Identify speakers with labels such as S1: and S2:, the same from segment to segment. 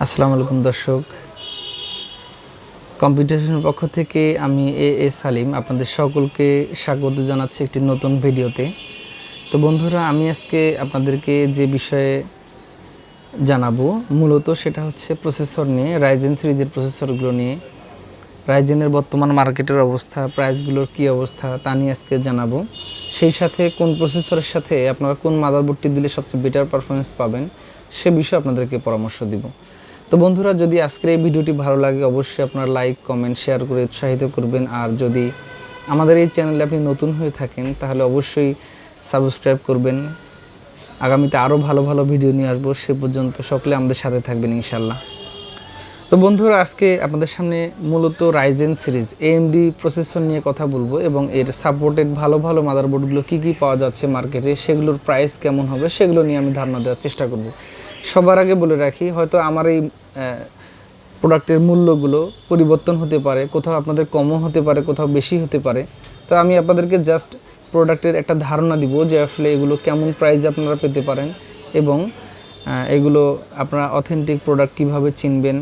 S1: আসসালামু আলাইকুম দর্শক, কম্পিউটেশনের পক্ষ থেকে আমি সালিম আপনাদের সকলকে স্বাগত জানাচ্ছি একটি নতুন ভিডিওতে। তো বন্ধুরা, আমি আজকে আপনাদেরকে যে বিষয়ে জানাবো মূলত সেটা হচ্ছে প্রসেসর নিয়ে, রাইজেন সিরিজের প্রসেসরগুলো নিয়ে, রাইজেনের বর্তমান মার্কেটের অবস্থা, প্রাইসগুলোর কী অবস্থা তা নিয়ে আজকে জানাবো। সেই সাথে কোন প্রসেসরের সাথে আপনারা কোন মাদারবোর্ডটি দিলে সবচেয়ে বেটার পারফরমেন্স পাবেন সে বিষয়ে আপনাদেরকে পরামর্শ দিব। তো বন্ধুরা, যদি আজকের এই ভিডিওটি ভালো লাগে অবশ্যই আপনারা লাইক, কমেন্ট, শেয়ার করে উৎসাহিত করবেন। আর যদি আমাদের এই চ্যানেলে আপনি নতুন হয়ে থাকেন তাহলে অবশ্যই সাবস্ক্রাইব করবেন। আগামীতে আরও ভালো ভালো ভিডিও নিয়ে আসবো, সে পর্যন্ত সকলে আমাদের সাথে থাকবেন ইনশাল্লাহ। তো বন্ধুরা, আজকে আপনাদের সামনে মূলত রাইজেন সিরিজ AMD প্রসেসর নিয়ে কথা বলবো এবং এর সাপোর্টেড ভালো ভালো মাদারবোর্ডগুলো কী কী পাওয়া যাচ্ছে মার্কেটে, সেগুলোর প্রাইস কেমন হবে সেগুলো নিয়ে আমি ধারণা দেওয়ার চেষ্টা করব। সবার আগে বলে রাখি, হয়তো আমার এই প্রোডাক্টের মূল্যগুলো পরিবর্তন হতে পারে, কোথাও আপনাদের কমও হতে পারে, কোথাও বেশি হতে পারে। তো আমি আপনাদেরকে জাস্ট প্রোডাক্টের একটা ধারণা দিব যে আসলে এগুলো কেমন প্রাইসে আপনারা পেতে পারেন এবং এগুলো আপনারা অথেন্টিক প্রোডাক্ট কীভাবে চিনবেন,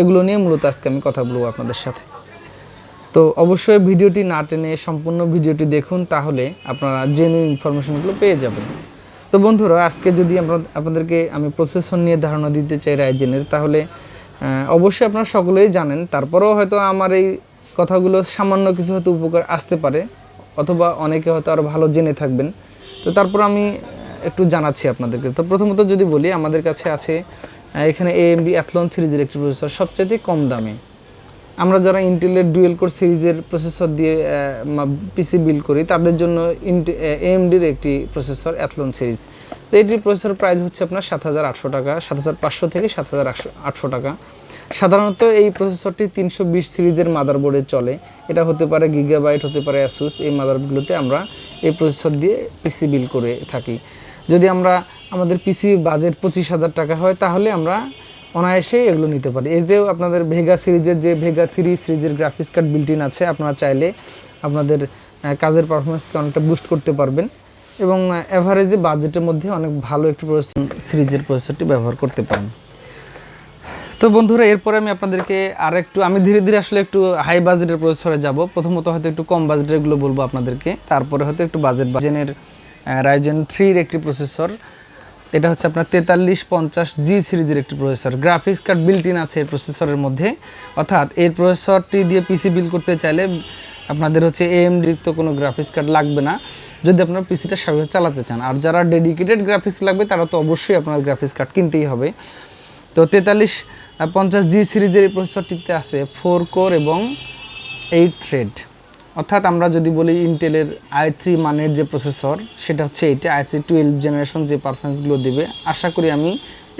S1: এগুলো নিয়ে মূলত আজকে আমি কথা বলবো আপনাদের সাথে। তো অবশ্যই ভিডিওটি না টেনে সম্পূর্ণ ভিডিওটি দেখুন, তাহলে আপনারা জেনুইন ইনফরমেশনগুলো পেয়ে যাবেন। তো বন্ধুরা, আজকে যদি আপনাদেরকে আমি প্রসেসর নিয়ে ধারণা দিতে চাই রাইজেনের, তাহলে অবশ্যই আপনারা সকলেই জানেন, তারপরেও হয়তো আমার এই কথাগুলো সামান্য কিছু হয়তো উপকার আসতে পারে, অথবা অনেকে হয়তো আরও ভালো জেনে থাকবেন। তো তারপর আমি একটু জানাচ্ছি আপনাদেরকে। তো প্রথমত যদি বলি, আমাদের কাছে আছে এখানে AMD অ্যাথলন সিরিজের একটি প্রসেসর, সবচেয়ে কম দামে। আমরা যারা ইন্টেলের ডুয়েল কোর সিরিজের প্রসেসর দিয়ে পিসি বিল্ড করি তাদের জন্য AMDর একটি প্রসেসর অ্যাথলন সিরিজ। তো এটির প্রসেসর প্রাইস হচ্ছে আপনার ৭৮০০ টাকা, ৭৫০০ থেকে ৭৮০০ টাকা। সাধারণত এই প্রসেসরটি ৩২০ সিরিজের মাদারবোর্ডে চলে। এটা হতে পারে গিগাবাইট, হতে পারে অ্যাসুস। এই মাদারবোর্ডগুলোতে আমরা এই প্রসেসর দিয়ে পিসি বিল্ড করে থাকি। যদি আমাদের পিসি বাজেট ২৫,০০০ টাকা হয় তাহলে আমরা অনায়াসে এগুলো নিতে পারি। এতেও আপনাদের ভেগা সিরিজের যে ভেগা 3 সিরিজের গ্রাফিক্স কার্ড বিল্ট ইন আছে, আপনারা চাইলে আপনাদের কাজের পারফরমেন্সকে অনেকটা বুস্ট করতে পারবেন এবং অ্যাভারেজে বাজেটের মধ্যে অনেক ভালো একটি সিরিজের প্রসেসরটি ব্যবহার করতে পারেন। তো বন্ধুরা, এরপরে আমি আপনাদেরকে আমি ধীরে ধীরে আসলে একটু হাই বাজেটের প্রসেসরে যাব। প্রথমত হয়তো একটু কম বাজেটেরগুলো বলবো আপনাদেরকে, তারপরে হয়তো একটু বাজেটের রাইজেন 3 একটি প্রসেসর। এটা হচ্ছে আপনার 4350G সিরিজের একটি processor, graphics card built in আছে এই প্রসেসরের মধ্যে। অর্থাৎ এই প্রসেসরটি দিয়ে পিসি বিল্ড করতে চাইলে আপনাদের হচ্ছে AMD তো কোনো গ্রাফিক্স কার্ড লাগবে না, যদি আপনারা পিসিটা স্বাভাবিক চালাতে চান। আর যারা ডেডিকেটেড গ্রাফিক্স লাগবে তারা তো অবশ্যই আপনার গ্রাফিক্স কার্ড কিনতেই হবে। তো 4350G সিরিজের এই প্রসেসরটিতে আছে 4 কোর এবং 8 থ্রেড। অর্থাৎ আমরা যদি বলি ইন্টেলের i3 মানের যে প্রসেসর, সেটা হচ্ছে এইটা i3 12 জেনারেশন যে পারফরমেন্সগুলো দেবে, আশা করি আমি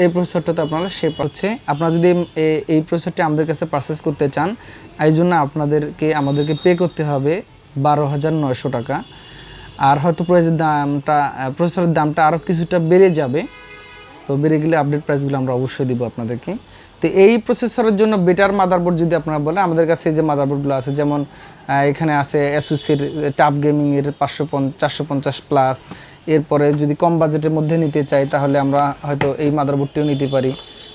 S1: এই প্রসেসরটাতে আপনারা আপনারা যদি এই প্রসেসরটি আমাদের কাছে পারচেস করতে চান, এই জন্য আমাদেরকে পে করতে হবে 12,900 টাকা। আর হয়তো প্রসেসরের দামটা আরও কিছুটা বেড়ে যাবে। তো বেড়ে গেলে আপডেট প্রাইসগুলো আমরা অবশ্যই দিব আপনাদেরকে। তো এই প্রসেসরের জন্য বেটার মাদারবোর্ড যদি আপনারা বলেন, আমাদের কাছে যে মাদারবোর্ডগুলো আছে, যেমন এখানে আছে অ্যাসুসের টাপ গেমিংয়ের 450 প্লাস। এরপরে যদি কম বাজেটের মধ্যে নিতে চাই তাহলে আমরা হয়তো এই মাদারবোর্ডটিও নিতে পারি।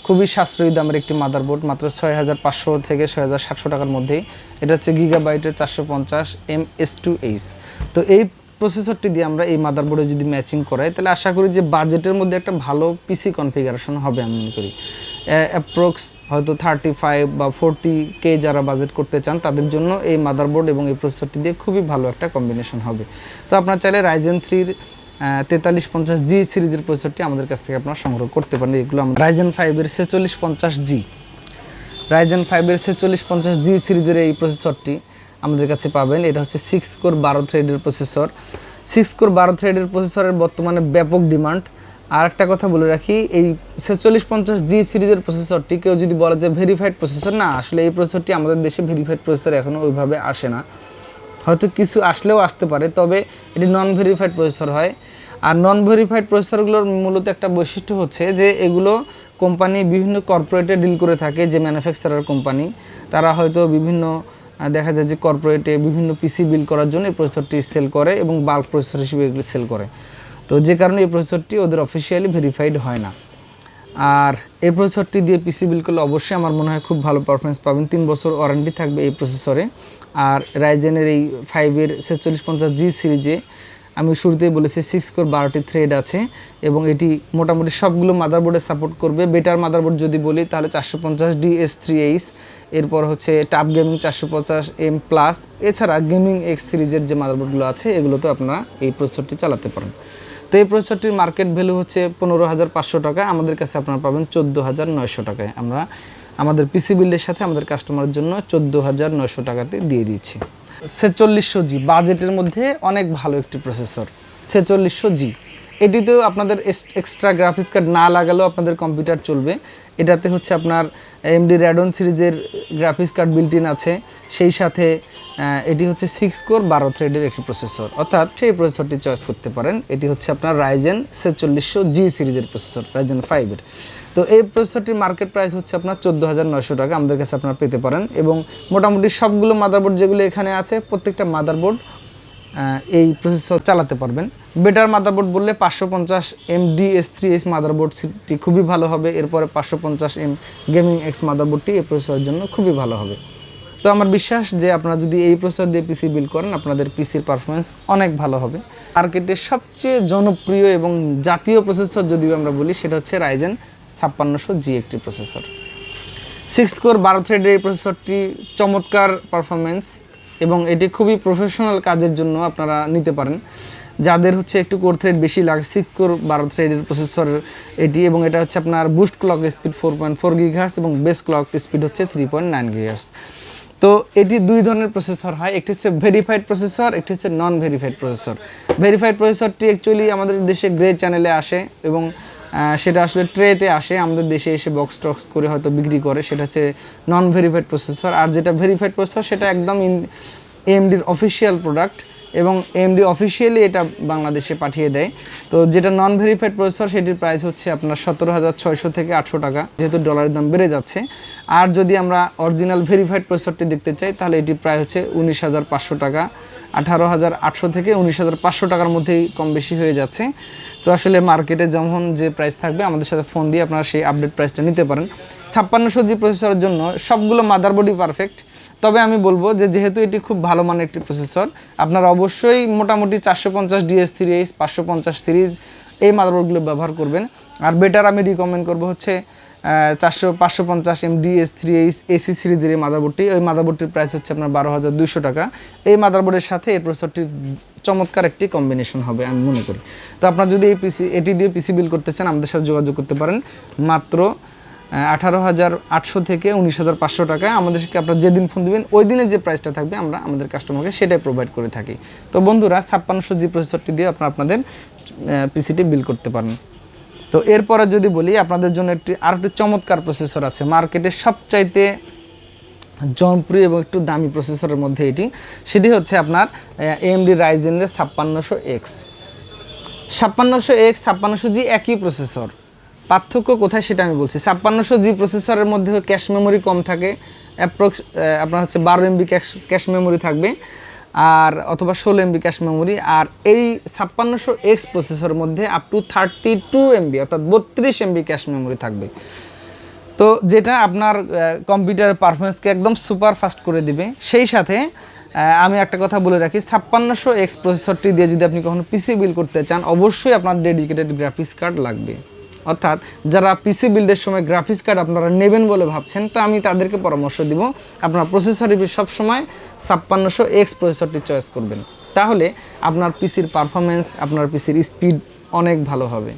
S1: খুবই সাশ্রয়ী দামের একটি মাদারবোর্ড, মাত্র 6500 থেকে 6700 টাকার মধ্যেই। এটা হচ্ছে গিগাবাইটের 450 MS2H। তো এই প্রসেসরটি দিয়ে আমরা এই মাদারবোর্ডে যদি ম্যাচিং করাই তাহলে আশা করি যে বাজেটের মধ্যে একটা ভালো পিসি কনফিগারেশন হবে। আমি মনে করি অ্যাপ্রক্স হয়তো 35 বা 40K যারা বাজেট করতে চান তাদের জন্য এই মাদারবোর্ড এবং এই প্রসেসরটি দিয়ে খুবই ভালো একটা কম্বিনেশন হবে। তো আপনারা চাইলে রাইজেন 3 4350G সিরিজের প্রসেসরটি আমাদের কাছ থেকে আপনারা সংগ্রহ করতে পারেন। এগুলো আমরা রাইজেন 5-এর 4650G, রাইজেন 5-এর 4650G সিরিজের এই প্রসেসরটি আমাদের কাছে পাবেন। এটা হচ্ছে 6 কোর 12 থ্রেডের প্রসেসর। 6 কোর 12 থ্রেডের প্রসেসরের বর্তমানে ব্যাপক ডিমান্ড। আর একটা কথা বলে রাখি, এই 4650G সিরিজের প্রসেসরটি কেউ যদি বলে যে ভেরিফাইড প্রসেসর, না, আসলে এই প্রসেসরটি আমাদের দেশে ভেরিফাইড প্রসেসর এখনও ওইভাবে আসে না। হয়তো কিছু আসলেও আসতে পারে, তবে এটি নন ভেরিফাইড প্রসেসর হয়। আর নন ভেরিফাইড প্রসেসরগুলোর মূলত একটা বৈশিষ্ট্য হচ্ছে যে এগুলো কোম্পানি বিভিন্ন কর্পোরেটে ডিল করে থাকে, যে ম্যানুফ্যাকচারার কোম্পানি, তারা হয়তো দেখা যায় যে কর্পোরেটে বিভিন্ন পিসি বিল্ড করার জন্য এই প্রসেসরটি সেল করে এবং বাল্ক প্রসেসর হিসেবে এগুলো সেল করে। তো যে কারণে এই প্রসেসরটি ওদের অফিসিয়ালি ভেরিফাইড হয় না। আর এই প্রসেসরটি দিয়ে পিসি বিল্ড করলে অবশ্যই আমার মনে হয় খুব ভালো পারফরমেন্স পাবেন, 3 বছর ওয়ারেন্টি থাকবে এই প্রসেসরে। আর রাইজেনের এই 5-এর 4650G সিরিজে আমি শুরুতেই বলেছি 6 কোর 12টি থ্রেড আছে এবং এটি মোটামুটি সবগুলো মাদারবোর্ডে সাপোর্ট করবে। বেটার মাদারবোর্ড যদি বলি তাহলে 450DS3H, এরপর হচ্ছে টাপ গেমিং 450M+, এছাড়া গেমিং এক্স সিরিজের যে মাদারবোর্ডগুলো আছে এগুলোতে আপনারা এই প্রসেসরটি চালাতে পারেন। তো এই প্রসেসরটির মার্কেট ভ্যালু হচ্ছে 15,500 টাকা, আমাদের কাছে আপনারা পাবেন 14,900 টাকায়। আমরা আমাদের পিসি বিল্ডের সাথে আমাদের কাস্টমারের জন্য 14,900 টাকাতে দিয়ে দিচ্ছি। 4600G বাজেটের মধ্যে অনেক ভালো একটি প্রসেসর 4600G। এটিতেও আপনাদের এক্সট্রা গ্রাফিক্স কার্ড না লাগালেও আপনাদের কম্পিউটার চলবে। এটাতে হচ্ছে আপনার AMD Radeon সিরিজের গ্রাফিক্স কার্ড বিল্ট ইন আছে, সেই সাথে এটি হচ্ছে 6 কোর 12 থ্রেডের একটি প্রসেসর, অর্থাৎ সেই প্রসেসরটি চয়েস করতে পারেন। এটি হচ্ছে আপনার Ryzen 4600G সিরিজের প্রসেসর, Ryzen 5-এর। তো এই প্রসেসরটির মার্কেট প্রাইস হচ্ছে আপনার 14,900 টাকা, আমাদের কাছে আপনারা পেতে পারেন। এবং মোটামুটি সবগুলো মাদারবোর্ড যেগুলো এখানে আছে প্রত্যেকটা মাদারবোর্ড এই প্রসেসর চালাতে পারবেন। বেটার মাদারবোর্ড বললে 550MDS3H মাদারবোর্ডটি খুবই ভালো হবে, এরপরে 550M গেমিং এক্স মাদারবোর্ডটি এই প্রসেসরের জন্য খুবই ভালো হবে। তো আমার বিশ্বাস যে আপনারা যদি এই প্রসেসর দিয়ে পিসি বিল্ড করেন আপনাদের পিসির পারফরমেন্স অনেক ভালো হবে। মার্কেটের সবচেয়ে জনপ্রিয় এবং জাতীয় প্রসেসর যদি আমরা বলি সেটা হচ্ছে Ryzen 5600G একটি প্রসেসর। 6 কোর 12 থ্রেডের এই প্রসেসরটি চমৎকার পারফরমেন্স এবং এটি খুবই প্রফেশনাল কাজের জন্য আপনারা নিতে পারেন। যাদের হচ্ছে একটু কোর থ্রেড বেশি লাগে, 6 কোর 12 থ্রেডের প্রসেসর এটি, এবং এটা হচ্ছে আপনার বুস্ট ক্লক স্পিড 4.4 GHz এবং বেস ক্লক স্পিড হচ্ছে 3.9 GHz। তো এটি দুই ধরনের প্রসেসর হয়, একটি হচ্ছে ভেরিফাইড প্রসেসর, একটি হচ্ছে নন ভেরিফাইড প্রসেসর। ভেরিফাইড প্রসেসরটি অ্যাকচুয়ালি আমাদের দেশে গ্রে চ্যানেলে আসে এবং সেটা আসলে ট্রেতে আসে, আমাদের দেশে এসে বক্স টক্স করে হয়তো বিক্রি করে, সেটা হচ্ছে নন ভেরিফাইড প্রসেসর। আর যেটা ভেরিফাইড প্রসেসর সেটা একদম AMDর অফিসিয়াল প্রোডাক্ট এবং AMD অফিসিয়ালি এটা বাংলাদেশে পাঠিয়ে দেয়। তো যেটা নন ভেরিফাইড প্রসেসর সেটির প্রাইস হচ্ছে আপনার 17,600 থেকে 800 টাকা, যেহেতু ডলারের দাম বেড়ে যাচ্ছে। আর যদি আমরা অরিজিনাল ভেরিফাইড প্রসেসরটি দেখতে চাই তাহলে এটি প্রায় হচ্ছে 19,500 টাকা, 18,800 থেকে 19,500 টাকার মধ্যেই কম বেশি হয়ে যাচ্ছে। তো আসলে মার্কেটে যেমন যে প্রাইস থাকবে আমাদের সাথে ফোন দিয়ে আপনারা সেই আপডেট প্রাইসটা নিতে পারেন। 5600G প্রসেসরের জন্য সবগুলো মাদারবোর্ডই পারফেক্ট, তবে আমি বলবো যে যেহেতু এটি খুব ভালো মানের একটি প্রসেসর আপনারা অবশ্যই মোটামুটি 450DS3H 550 সিরিজ এই মাদারবোর্ডগুলো ব্যবহার করবেন। আর বেটার আমি রিকমেন্ড করবো হচ্ছে 550MDS3H AC সিরিজের এই মাদারবোর্ডটি। ওই মাদারবোর্ডটির প্রাইস হচ্ছে আপনার 12,200 টাকা। এই মাদারবোর্ডের সাথে এই প্রসেসরটির চমৎকার একটি কম্বিনেশন হবে আমি মনে করি। তো আপনারা যদি এটি দিয়ে পিসি বিল্ড করতে চান আমাদের সাথে যোগাযোগ করতে পারেন মাত্র 18,800 থেকে 19,500 টাকায়। আমাদেরকে আপনারা যেদিন ফোন দিবেন ওই দিনের যে প্রাইসটা থাকবে আমরা আমাদের কাস্টমারকে সেটাই প্রোভাইড করে থাকি। তো বন্ধুরা 5600G প্রসেসরটি দিয়ে আপনারা আপনাদের পিসিটি বিল্ড করতে পারেন। তো এরপরে যদি বলি আপনাদের জন্য আরেকটি চমৎকার প্রসেসর আছে, মার্কেটের সবচাইতে জনপ্রিয় এবং একটু দামি প্রসেসরের মধ্যে এটি, সেটি হচ্ছে আপনার AMD Ryzen-এর 5600X। 5600X 5600G একই প্রসেসর, পার্থক্য কোথায় সেটা আমি বলছি। 5600G প্রসেসরের মধ্যে ক্যাশ মেমোরি কম থাকে, অ্যাপ্রক্স আপনার হচ্ছে 12 MB ক্যাশ মেমোরি থাকবে আর অথবা 16 MB ক্যাশ মেমোরি। আর এই 5600X প্রসেসরের মধ্যে আপ টু 32 MB অর্থাৎ 32 MB ক্যাশ মেমোরি থাকবে। তো যেটা আপনার কম্পিউটারের পারফরমেন্সকে একদম সুপার ফাস্ট করে দিবে। সেই সাথে আমি একটা কথা বলে রাখি, 5600X প্রসেসরটি দিয়ে যদি আপনি কখনো পিসি বিল্ড করতে চান অবশ্যই আপনার ডেডিকেটেড গ্রাফিক্স কার্ড লাগবে। অর্থাৎ যারা পিসি বিল্ডের সময় গ্রাফিক্স কার্ড আপনারা নেবেন বলে ভাবছেন, তো আমি তাদেরকে পরামর্শ দিব আপনার প্রসেসর সবসময় 5600X প্রসেসরটি চয়েস করবেন, তাহলে আপনার পিসির পারফরমেন্স আপনার পিসির স্পিড অনেক ভালো হবে।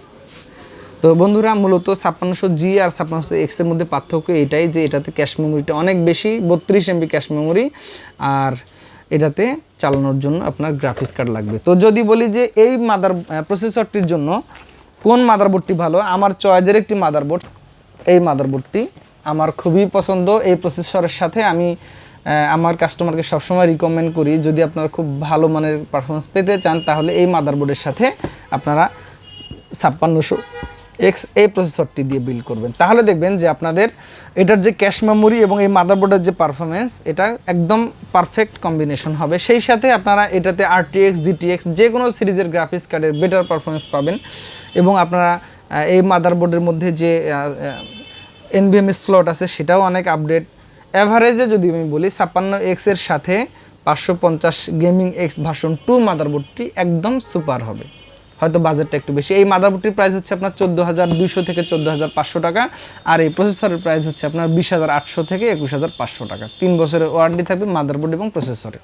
S1: তো বন্ধুরা মূলত 5600G আর 5600X এর মধ্যে পার্থক্য এটাই যে এটাতে ক্যাশ মেমোরিটা অনেক বেশি, 32 MB ক্যাশ মেমোরি, আর এটাতে চালানোর জন্য আপনার গ্রাফিক্স কার্ড লাগবে। তো যদি বলি যে এই প্রসেসরটির জন্য কোন মাদারবোর্ডটি ভালো, আমার চয়েসের একটি মাদারবোর্ড, এই মাদারবোর্ডটি আমার খুবই পছন্দ। এই প্রসেসরের সাথে আমি আমার কাস্টমারকে সবসময় রিকমেন্ড করি যদি আপনারা খুব ভালো মানের পারফরমেন্স পেতে চান তাহলে এই মাদারবোর্ডের সাথে আপনারা 5600X এই প্রসেসরটি দিয়ে বিল্ড করবেন, তাহলে দেখবেন যে আপনাদের এটার যে ক্যাশ মেমোরি এবং এই মাদারবোর্ডের যে পারফরমেন্স এটা একদম পারফেক্ট কম্বিনেশন হবে। সেই সাথে আপনারা এটাতে RTX GTX যে কোনো সিরিজের গ্রাফিক্স কার্ডের বেটার পারফরমেন্স পাবেন এবং আপনারা এই মাদারবোর্ডের মধ্যে যে এনভিএমই স্লট আছে সেটাও অনেক আপডেট। অ্যাভারেজে যদি আমি বলি 56X এর সাথে 550 গেমিং এক্স ভার্সন 2 মাদারবোর্ডটি একদম সুপার হবে। হয়তো বাজেটটা একটু বেশি। এই মাদারবোর্ডটির প্রাইস হচ্ছে আপনার 14,200 থেকে 14,500 টাকা, আর এই প্রসেসরের প্রাইস হচ্ছে আপনার 20,800 থেকে 21,500 টাকা। 3 বছরের ওয়ারেন্টি থাকবে মাদারবোর্ড এবং প্রসেসরে।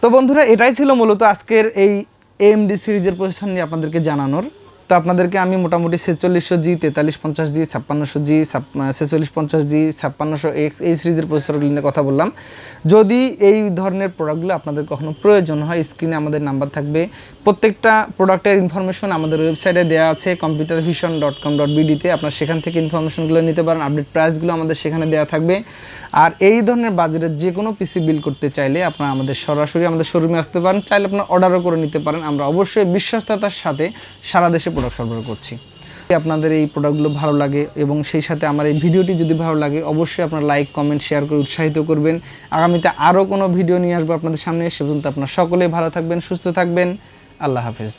S1: তো বন্ধুরা, এটাই ছিল মূলত আজকের এই AMD সিরিজের প্রসেসর নিয়ে আপনাদেরকে জানানোর। তো আপনাদেরকে আমি মোটামুটি 4600G, 4350G, 5600G, 4650G, 5600X এই সিরিজের প্রসেসরগুলি নিয়ে কথা বললাম। যদি এই ধরনের প্রোডাক্টগুলো আপনাদের কখনো প্রয়োজন হয়, স্ক্রিনে আমাদের নাম্বার থাকবে। প্রত্যেকটা প্রোডাক্টের ইনফরমেশন আমাদের ওয়েবসাইটে দেওয়া আছে computervision.com.bd-তে। আপনারা সেখান থেকে ইনফরমেশনগুলো নিতে পারেন। আপডেট প্রাইসগুলো আমাদের সেখানে দেওয়া থাকবে। আর এই ধরনের বাজারের যে কোনো পিসি বিল করতে চাইলে আপনারা আমাদের সরাসরি আমাদের শোরুমে আসতে পারেন, চাইলে আপনারা অর্ডারও করে নিতে পারেন। আমরা অবশ্যই বিশ্বস্ততার সাথে সারা দেশে প্রোডাক্ট সরবরাহ করছি। আপনাদের এই প্রোডাক্টগুলো ভালো লাগে এবং সেই সাথে আমার এই ভিডিওটি যদি ভালো লাগে, অবশ্যই আপনারা লাইক, কমেন্ট, শেয়ার করে উৎসাহিত করবেন। আগামীতে আরও কোনো ভিডিও নিয়ে আসবো আপনাদের সামনে। সে পর্যন্ত আপনারা সকলেই ভালো থাকবেন, সুস্থ থাকবেন। আল্লাহ হাফেজ।